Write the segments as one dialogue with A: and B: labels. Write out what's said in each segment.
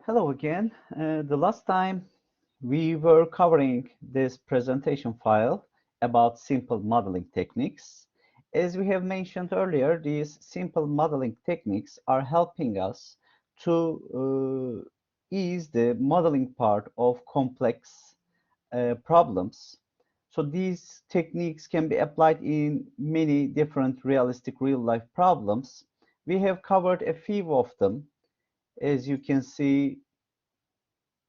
A: Hello again. The last time we were covering this presentation file about simple modeling techniques. As we have mentioned earlier, these simple modeling techniques are helping us to ease the modeling part of complex problems. So these techniques can be applied in many different realistic real-life problems. We have covered a few of them. As you can see,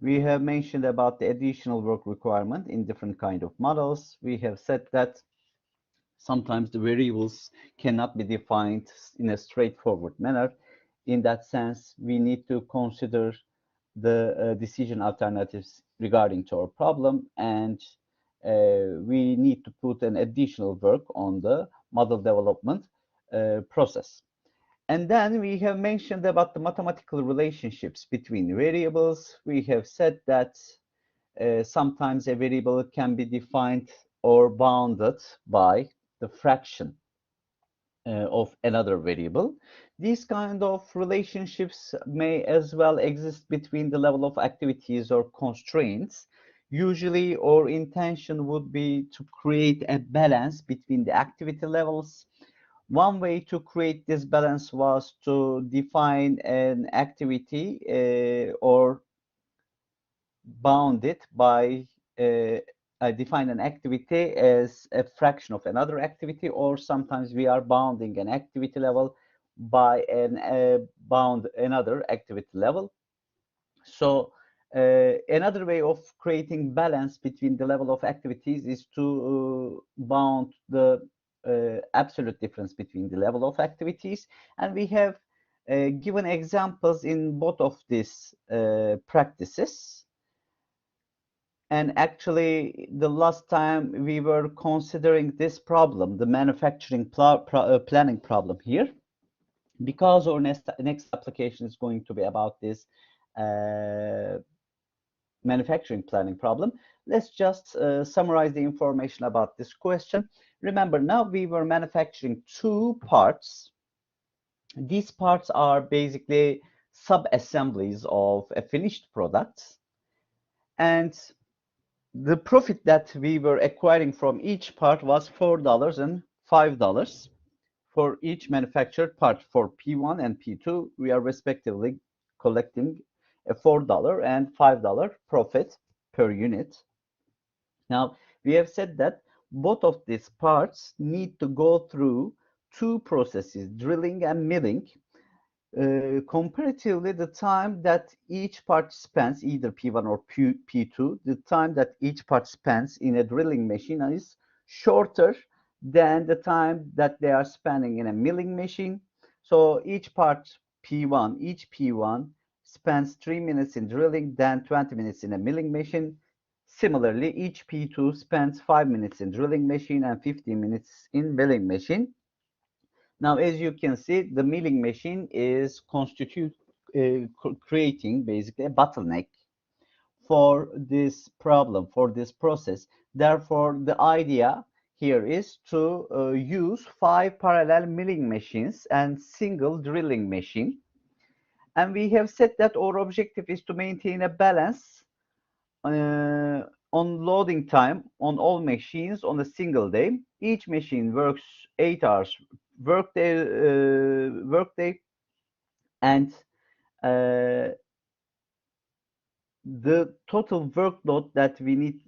A: we have mentioned about the additional work requirement in different kind of models. We have said that sometimes the variables cannot be defined in a straightforward manner. In that sense, we need to consider the decision alternatives regarding to our problem, and we need to put an additional work on the model development process. And then we have mentioned about the mathematical relationships between variables. We have said that sometimes a variable can be defined or bounded by the fraction of another variable. These kind of relationships may as well exist between the level of activities or constraints. Usually, our intention would be to create a balance between the activity levels. One way to create this balance was to define an activity or bound it by define an activity as a fraction of another activity, or sometimes we are bounding an activity level by an bound another activity level. So another way of creating balance between the level of activities is to bound the absolute difference between the level of activities. And we have given examples in both of these practices. And actually, the last time we were considering this problem, the manufacturing planning problem here, because our next application is going to be about this uh, manufacturing planning problem. Let's just summarize the information about this question. Remember, now we were manufacturing two parts. These parts are basically sub-assemblies of a finished product. And the profit that we were acquiring from each part was $4 and $5 for each manufactured part. For P1 and P2, we are respectively collecting a $4 and $5 profit per unit. Now, we have said that both of these parts need to go through two processes, drilling and milling. Comparatively, the time that each part spends, either P1 or P2, the time that each part spends in a drilling machine is shorter than the time that they are spending in a milling machine. So each P1 spends 3 minutes in drilling, then 20 minutes in a milling machine. Similarly, each P2 spends 5 minutes in drilling machine and 15 minutes in milling machine. Now, as you can see, the milling machine is creating basically a bottleneck for this problem, for this process. Therefore, the idea here is to use 5 parallel milling machines and single drilling machine. And we have said that our objective is to maintain a balance on loading time on all machines on a single day. Each machine works 8 hours workday, and uh, the total workload that we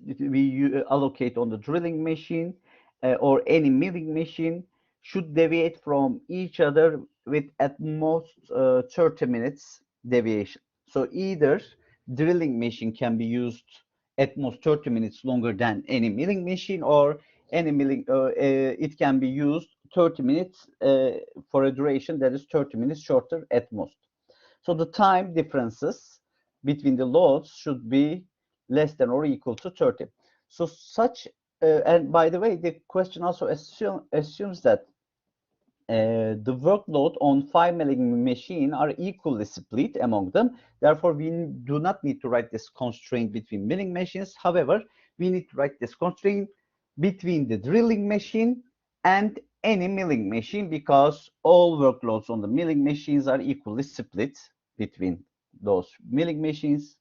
A: allocate on the drilling machine or any milling machine should deviate from each other with at most 30 minutes deviation. So either drilling machine can be used at most 30 minutes longer than any milling machine, or any milling it can be used 30 minutes for a duration that is 30 minutes shorter at most. So the time differences between the loads should be less than or equal to 30. So and by the way, the question also assumes that the workload on 5 milling machine are equally split among them. Therefore, we do not need to write this constraint between milling machines. However, we need to write this constraint between the drilling machine and any milling machine, because all workloads on the milling machines are equally split between those milling machines.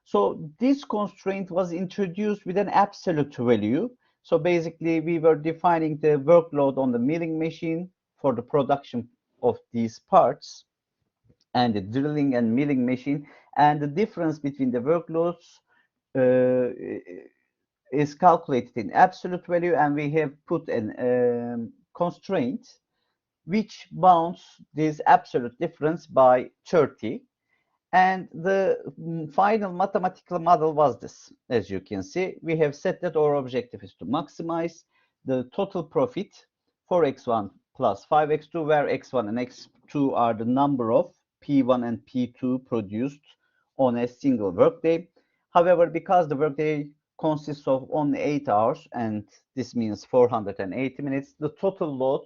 A: So this constraint was introduced with an absolute value. So basically, we were defining the workload on the milling machine for the production of these parts, and the drilling and milling machine, and the difference between the workloads is calculated in absolute value, and we have put an constraint which bounds this absolute difference by 30. And the final mathematical model was this. As you can see, we have set that our objective is to maximize the total profit for x1 plus 5x2, where x1 and x2 are the number of P1 and P2 produced on a single workday. However, because the workday consists of only 8 hours, and this means 480 minutes, the total load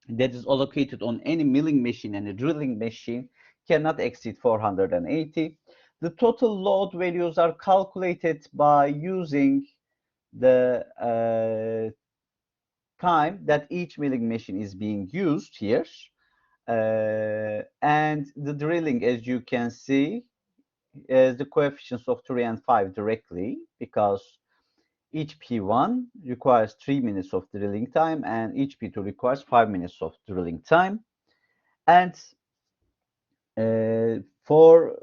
A: that is allocated on any milling machine and a drilling machine cannot exceed 480. The total load values are calculated by using the time that each milling machine is being used here. And the drilling, as you can see, is the coefficients of 3 and 5 directly, because each P1 requires 3 minutes of drilling time and each P2 requires 5 minutes of drilling time. And for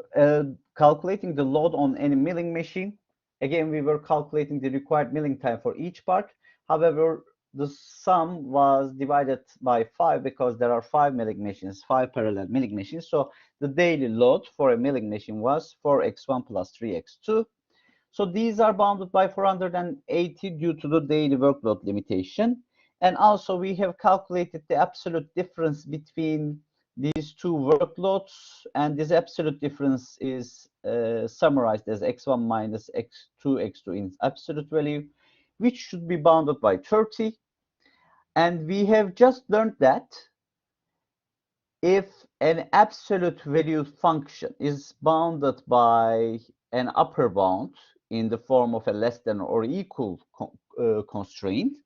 A: calculating the load on any milling machine, again, we were calculating the required milling time for each part. However, the sum was divided by 5 because there are 5 milling machines, 5 parallel milling machines. So the daily load for a milling machine was 4x1 plus 3x2. So these are bounded by 480 due to the daily workload limitation. And also we have calculated the absolute difference between these two workloads, and this absolute difference is summarized as x1 minus x2 in absolute value, which should be bounded by 30. And we have just learned that if an absolute value function is bounded by an upper bound in the form of a less than or equal constraint,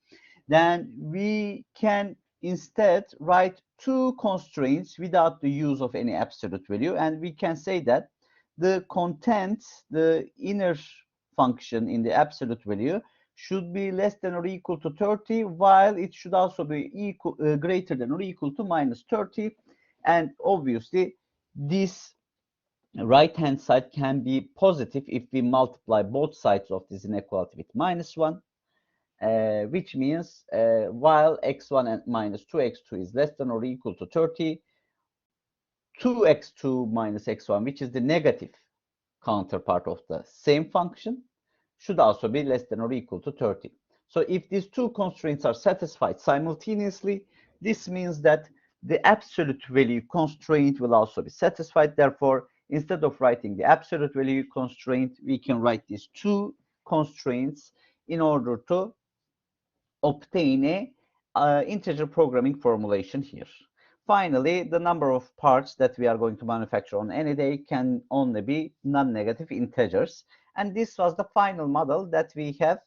A: then we can instead write two constraints without the use of any absolute value, and we can say that the content, the inner function in the absolute value, should be less than or equal to 30, while it should also be equal, greater than or equal to minus 30. And obviously, this right-hand side can be positive if we multiply both sides of this inequality with minus 1. Which means while x1 and minus 2x2 is less than or equal to 30, 2x2 minus x1, which is the negative counterpart of the same function, should also be less than or equal to 30. So if these two constraints are satisfied simultaneously, this means that the absolute value constraint will also be satisfied. Therefore, instead of writing the absolute value constraint, we can write these two constraints in order to obtain a integer programming formulation here. Finally, the number of parts that we are going to manufacture on any day can only be non-negative integers. And this was the final model that we have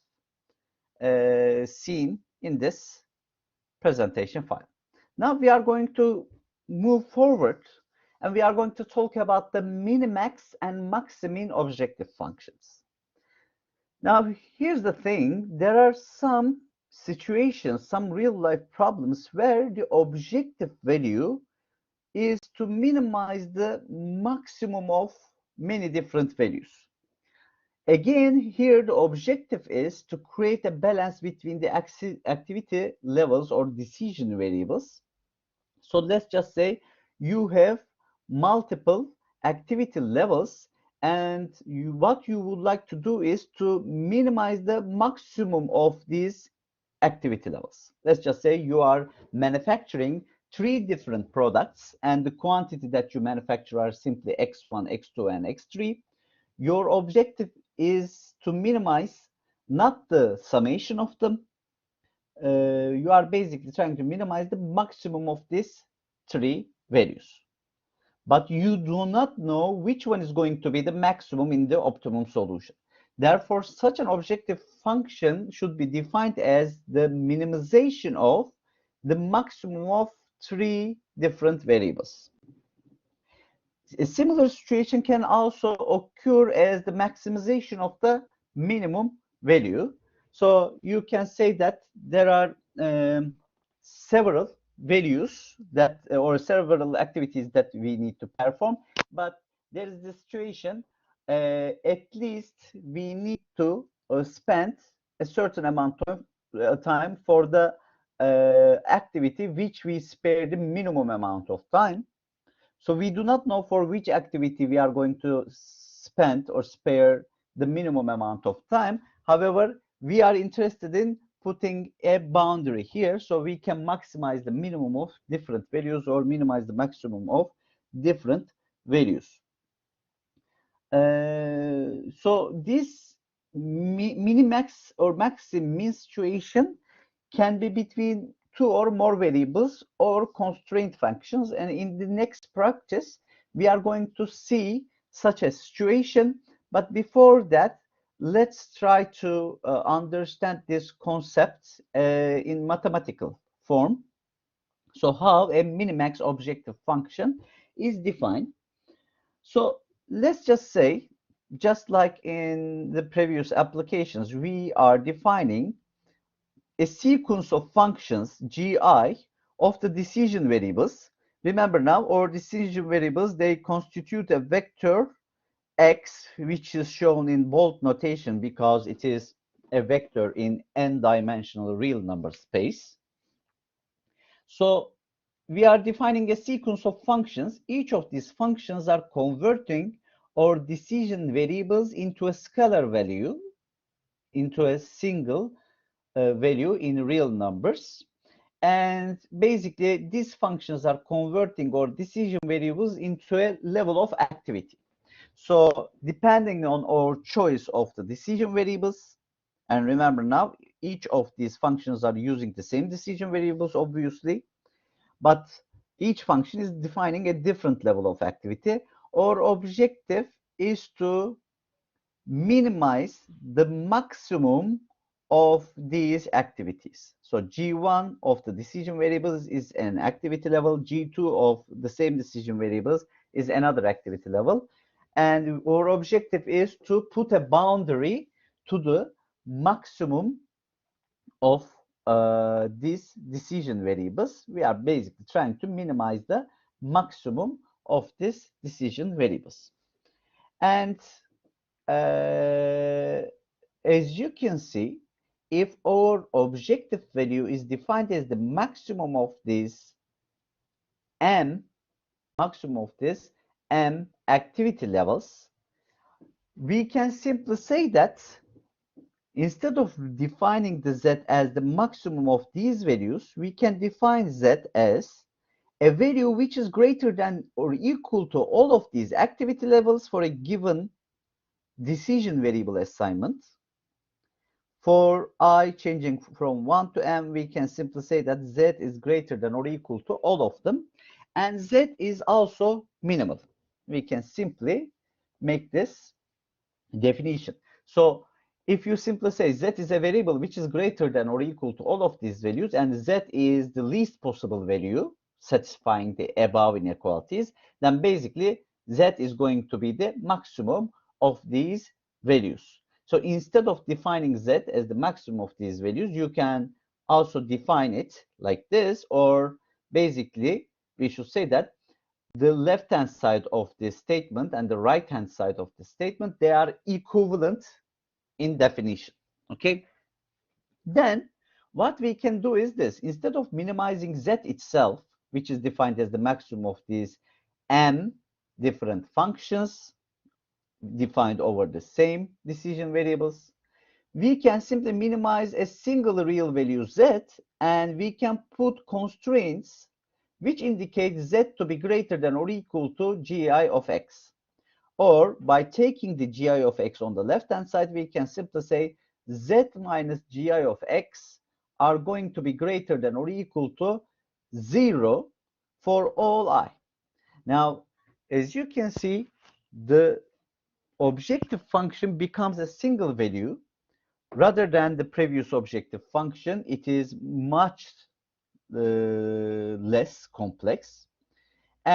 A: seen in this presentation file. Now we are going to move forward, and we are going to talk about the minimax and maximin objective functions. Now, here's the thing. There are some situations, some real-life problems where the objective value is to minimize the maximum of many different values. Again, here the objective is to create a balance between the activity levels or decision variables. So let's just say you have multiple activity levels, and what you would like to do is to minimize the maximum of these activity levels. Let's just say you are manufacturing 3 different products, and the quantity that you manufacture are simply x1, x2, and x3. Your objective is to minimize not the summation of them. You are basically trying to minimize the maximum of these 3 values. But you do not know which one is going to be the maximum in the optimum solution. Therefore, such an objective function should be defined as the minimization of the maximum of 3 different variables. A similar situation can also occur as the maximization of the minimum value. So you can say that there are several values that or several activities that we need to perform, but there is the situation at least we need to spend a certain amount of time for the activity which we spare the minimum amount of time. So we do not know for which activity we are going to spend or spare the minimum amount of time. However, we are interested in putting a boundary here so we can maximize the minimum of different values or minimize the maximum of different values. So this minimax or maxim situation can be between two or more variables or constraint functions. And in the next practice, we are going to see such a situation. But before that, let's try to understand this concept in mathematical form. So how a minimax objective function is defined. So let's just say, just like in the previous applications, we are defining a sequence of functions gi of the decision variables. Remember now, our decision variables, they constitute a vector x, which is shown in bold notation because it is a vector in n-dimensional real number space. So we are defining a sequence of functions. Each of these functions are converting our decision variables into a scalar value, into a single value in real numbers. And basically, these functions are converting our decision variables into a level of activity. So depending on our choice of the decision variables, and remember now, each of these functions are using the same decision variables, obviously, but each function is defining a different level of activity. Our objective is to minimize the maximum of these activities. So G1 of the decision variables is an activity level, G2 of the same decision variables is another activity level. And our objective is to put a boundary to the maximum of these decision variables. We are basically trying to minimize the maximum of these decision variables. And as you can see, if our objective value is defined as the maximum of this m, maximum of this m activity levels, we can simply say that instead of defining the z as the maximum of these values, we can define z as a value which is greater than or equal to all of these activity levels for a given decision variable assignment. For I changing from 1 to m, we can simply say that z is greater than or equal to all of them. And z is also minimal. We can simply make this definition. So if you simply say z is a variable which is greater than or equal to all of these values, and z is the least possible value satisfying the above inequalities, then basically z is going to be the maximum of these values. So instead of defining z as the maximum of these values, you can also define it like this, or basically we should say that the left-hand side of this statement and the right-hand side of the statement, they are equivalent in definition, okay? Then what we can do is this. Instead of minimizing z itself, which is defined as the maximum of these m different functions defined over the same decision variables, we can simply minimize a single real value z, and we can put constraints which indicate z to be greater than or equal to gi of x. Or by taking the gi of x on the left-hand side, we can simply say z minus gi of x are going to be greater than or equal to 0 for all I. Now, as you can see, the objective function becomes a single value rather than the previous objective function. It is much less complex.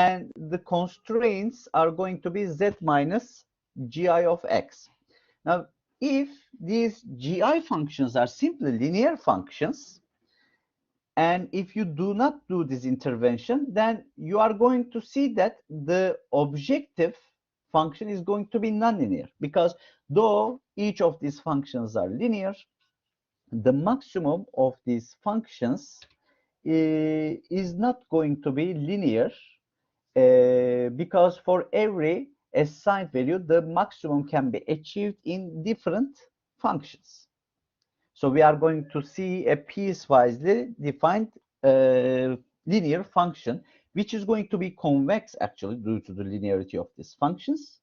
A: and the constraints are going to be z minus gi of x. Now, if these gi functions are simply linear functions, and if you do not do this intervention, then you are going to see that the objective function is going to be nonlinear, because though each of these functions are linear, the maximum of these functions is not going to be linear, because for every assigned value, the maximum can be achieved in different functions. So we are going to see a piecewisely defined linear function, which is going to be convex actually due to the linearity of these functions.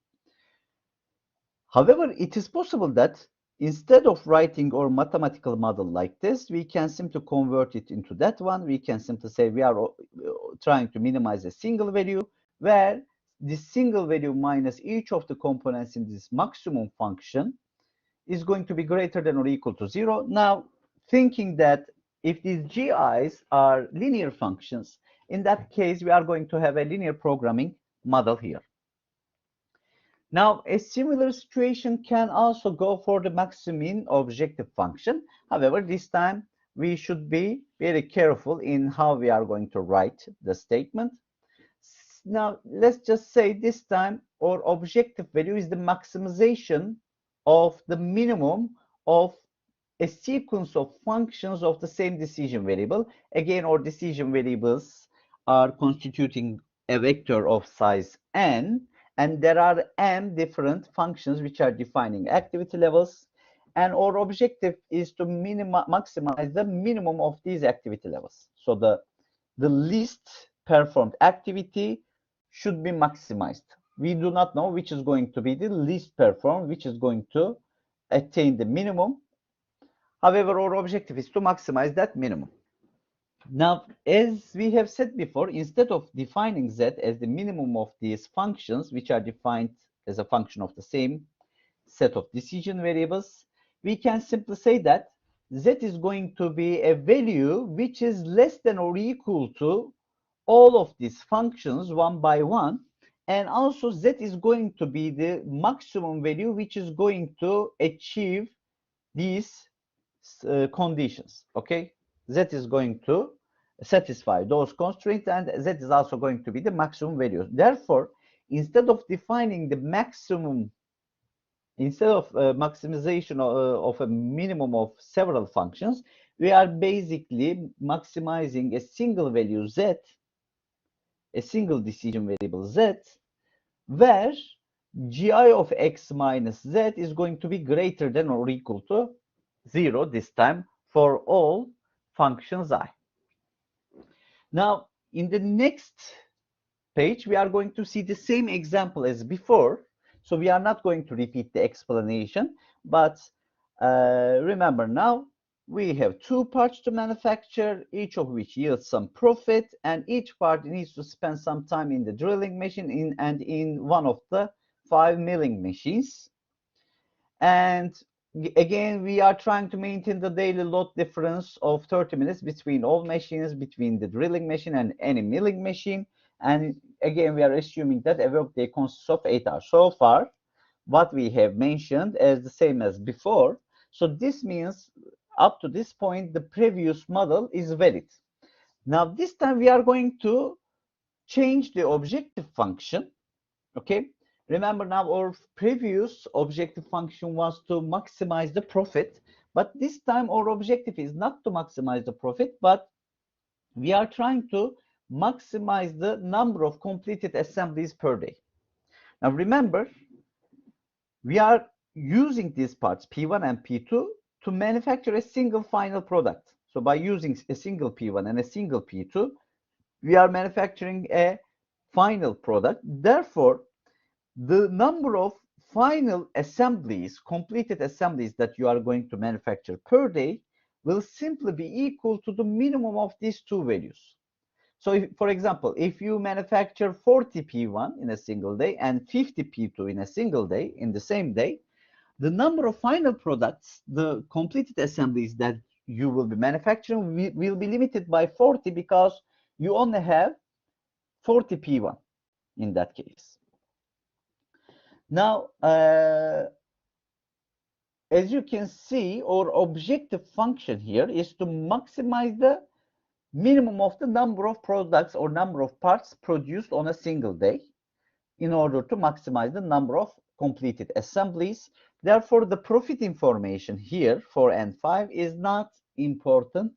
A: However, it is possible that instead of writing our mathematical model like this, we can simply convert it into that one. We can simply say we are trying to minimize a single value, where this single value minus each of the components in this maximum function is going to be greater than or equal to 0. Now, thinking that if these GIs are linear functions, in that case, we are going to have a linear programming model here. Now, a similar situation can also go for the maximum objective function. However, this time we should be very careful in how we are going to write the statement. Now, let's just say this time our objective value is the maximization of the minimum of a sequence of functions of the same decision variable. Again, our decision variables are constituting a vector of size n, and there are m different functions which are defining activity levels, and our objective is to maximize the minimum of these activity levels. So the least performed activity should be maximized. We do not know which is going to be the least performed, which is going to attain the minimum. However, our objective is to maximize that minimum. Now, as we have said before, instead of defining z as the minimum of these functions, which are defined as a function of the same set of decision variables, we can simply say that z is going to be a value which is less than or equal to all of these functions one by one, and also z is going to be the maximum value which is going to achieve these conditions. Okay, z is going to satisfy those constraints, and z is also going to be the maximum value. Therefore, instead of defining the maximum, instead of maximization of a minimum of several functions, we are basically maximizing a single value z, a single decision variable z, where gi of x minus z is going to be greater than or equal to 0 this time for all functions I. Now, in the next page, we are going to see the same example as before. So we are not going to repeat the explanation, but remember now, we have two parts to manufacture, each of which yields some profit, and each part needs to spend some time in the drilling machine and in one of the 5 milling machines. And again, we are trying to maintain the daily load difference of 30 minutes between all machines, between the drilling machine and any milling machine. And again, we are assuming that a workday consists of 8 hours. So far, what we have mentioned is the same as before. So this means up to this point, the previous model is valid. Now, this time we are going to change the objective function. Okay. Remember now, our previous objective function was to maximize the profit, but this time our objective is not to maximize the profit, but we are trying to maximize the number of completed assemblies per day. Now remember, we are using these parts P1 and P2 to manufacture a single final product. So by using a single P1 and a single P2, we are manufacturing a final product. Therefore, the number of final assemblies, completed assemblies that you are going to manufacture per day will simply be equal to the minimum of these two values. So if, for example, if you manufacture 40 P1 in a single day and 50 P2 in a single day, in the same day, the number of final products, the completed assemblies that you will be manufacturing will be limited by 40, because you only have 40p1 in that case. Now, as you can see, our objective function here is to maximize the minimum of the number of products or number of parts produced on a single day in order to maximize the number of completed assemblies. Therefore, the profit information here for N5 is not important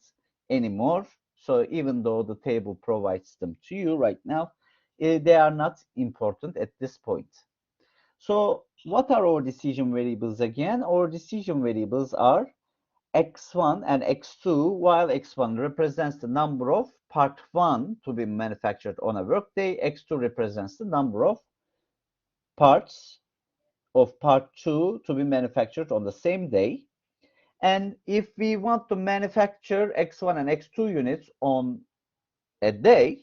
A: anymore. So even though the table provides them to you right now, they are not important at this point. So what are our decision variables again? Our decision variables are X1 and X2, while X1 represents the number of part 1 to be manufactured on a workday, X2 represents the number of parts of part 2 to be manufactured on the same day. And if we want to manufacture X1 and X2 units on a day,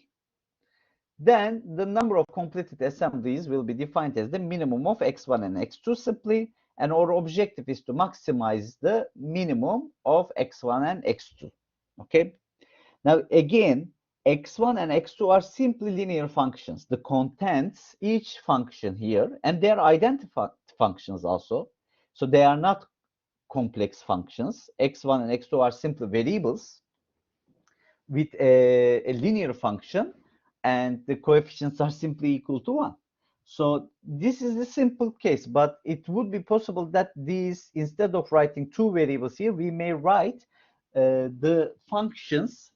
A: then the number of completed assemblies will be defined as the minimum of X1 and X2 simply, and our objective is to maximize the minimum of X1 and X2. Okay. Now again, X1 and X2 are simply linear functions. The contents, each function here, and they are identified functions also. So they are not complex functions. X1 and X2 are simply variables with a linear function, and the coefficients are simply equal to 1. So this is a simple case, but it would be possible that these, instead of writing two variables here, we may write the functions,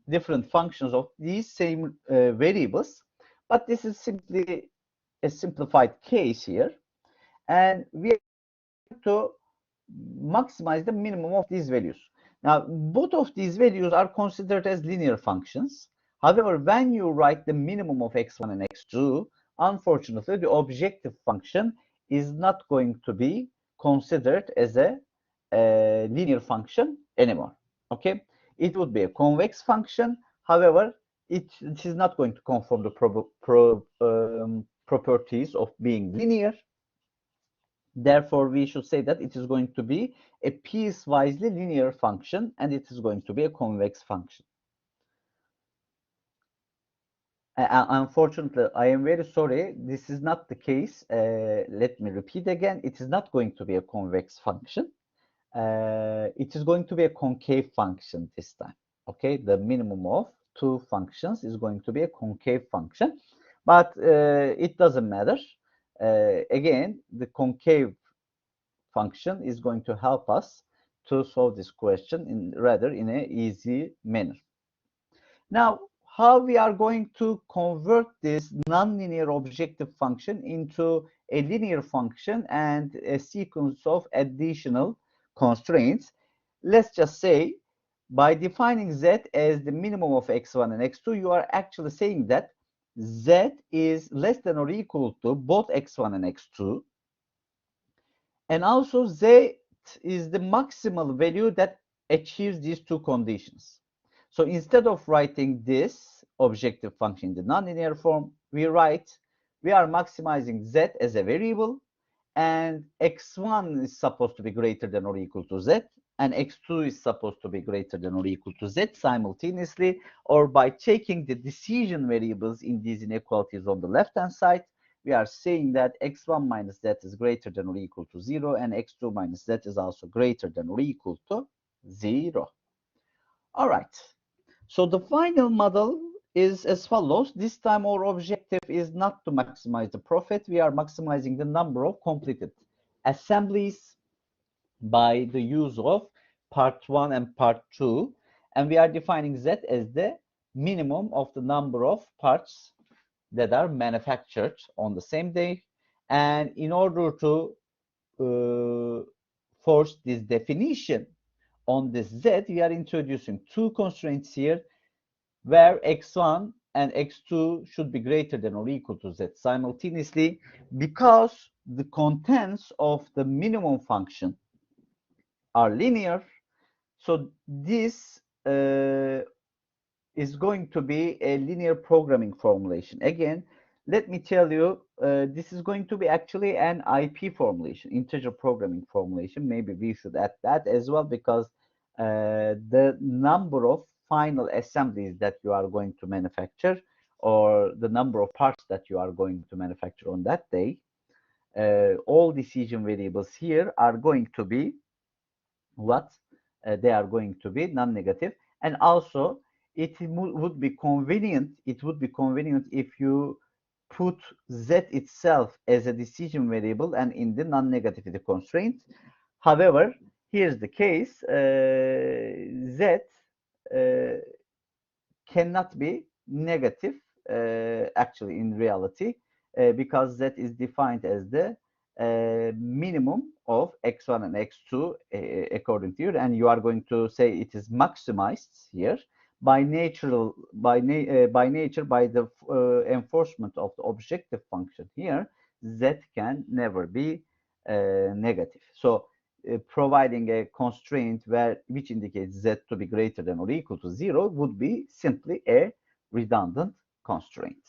A: different functions of these same variables. But this is simply a simplified case here. And we have to maximize the minimum of these values. Now, both of these values are considered as linear functions. However, when you write the minimum of X1 and X2, unfortunately, the objective function is not going to be considered as a linear function anymore. Okay, it would be a convex function. However, it is not going to conform the properties of being linear. Therefore, we should say that it is going to be a piecewisely linear function, and it is going to be a convex function. Unfortunately, I am very sorry, this is not the case. Let me repeat again. It is not going to be a convex function. It is going to be a concave function this time. Okay, the minimum of two functions is going to be a concave function, but it doesn't matter. Again, the concave function is going to help us to solve this question in an easy manner. Now, how we are going to convert this nonlinear objective function into a linear function and a sequence of additional constraints? Let's just say, by defining z as the minimum of x1 and x2, you are actually saying that z is less than or equal to both x1 and x2. And also z is the maximal value that achieves these two conditions. So instead of writing this objective function in the nonlinear form, we are maximizing z as a variable, and x1 is supposed to be greater than or equal to z, and x2 is supposed to be greater than or equal to z simultaneously, or by taking the decision variables in these inequalities on the left-hand side, we are saying that x1 minus z is greater than or equal to 0, and x2 minus z is also greater than or equal to 0. All right. So the final model is as follows. This time our objective is not to maximize the profit. We are maximizing the number of completed assemblies by the use of part 1 and part 2. And we are defining z as the minimum of the number of parts that are manufactured on the same day. And in order to force this definition on this z, we are introducing two constraints here, where x1 and x2 should be greater than or equal to z simultaneously, because the contents of the minimum function are linear. So this is going to be a linear programming formulation. Again, let me tell you, this is going to be actually an IP formulation, integer programming formulation. Maybe we should add that as well, because the number of final assemblies that you are going to manufacture or the number of parts that you are going to manufacture on that day, all decision variables here are going to be what? They are going to be non-negative. And also, would be convenient. It would be convenient if you put z itself as a decision variable and in the non-negativity constraint. However, here's the case: z cannot be negative actually in reality because z is defined as the minimum of x1 and x2 according to you, and you are going to say it is maximized here by nature by the enforcement of the objective function here. Z can never be negative. So providing a constraint which indicates z to be greater than or equal to 0 would be simply a redundant constraint.